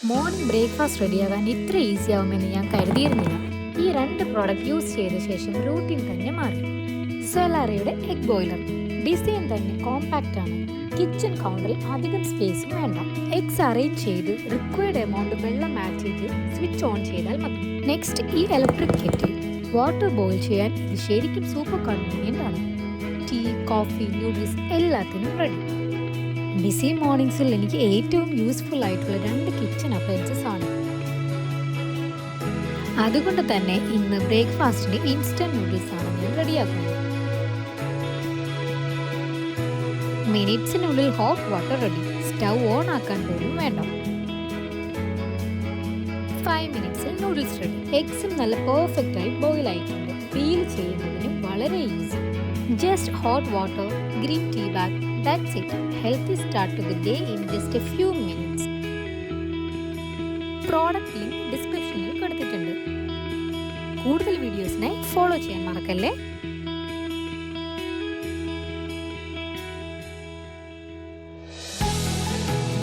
Morning breakfast റെഡിയാകാൻ ഇത്ര easy ആവുമെന്ന് ഞാൻ കരുതിയിരുന്നില്ല. ഈ രണ്ട് പ്രോഡക്റ്റ് യൂസ് ചെയ്ത ശേഷം റൂട്ടീൻ തന്നെ മാറി. സൊലാറിയുടെ എഗ് ബോയിലർ ഡിസൈൻ തന്നെ കോമ്പാക്റ്റ് ആണ്. കിച്ചൺ കൗണ്ടറിൽ അധികം സ്പേസും വേണ്ട. എഗ്സ് അറേഞ്ച് ചെയ്ത് റിക്വയർഡ് എമൗണ്ട് വെള്ളം ആഡ് ചെയ്ത് സ്വിച്ച് ഓൺ ചെയ്താൽ മതി. നെക്സ്റ്റ് ഈ ഇലക്ട്രിക് കെറ്റിൽ വാട്ടർ ബോയിൽ ചെയ്യാൻ ഇത് ശരിക്കും സൂപ്പർ കൺവീനിയൻ്റ് ആണ്. ടീ, കോഫി, നൂഡിൽസ് എല്ലാത്തിനും റെഡി. ബിസി മോർണിംഗ്സിൽ എനിക്ക് ഏറ്റവും യൂസ്ഫുൾ ആയിട്ടുള്ള രണ്ട് കിച്ചൺ അപ്ലയൻസസ് ആണ്. അതുകൊണ്ട് തന്നെ ഇന്ന് ബ്രേക്ക്ഫാസ്റ്റിന് ഇൻസ്റ്റന്റ് നൂഡിൽസ് ആണ് ഞാൻ റെഡിയാക്കുന്നത്. മിനിറ്റ്സിനുള്ളിൽ hot water ready. Stove on ആക്കാൻ പോലും വേണ്ട. 5 മിനിറ്റ്സിൽ നൂഡിൽസ് റെഡി. എഗ്സും നല്ല പെർഫെക്റ്റ് ആയി ബോയിൽ ആയിട്ടുണ്ട്. പീൽ ചെയ്യുന്നതിനും വളരെ easy. Just hot water, green tea bag, that's it. Healthy start to the day in just a few minutes. Product link ഡിസ്ക്രിപ്ഷനിൽ കൊടുത്തിട്ടുണ്ട്. കൂടുതൽ വീഡിയോസിനായി ഫോളോ ചെയ്യാൻ മറക്കല്ലേ.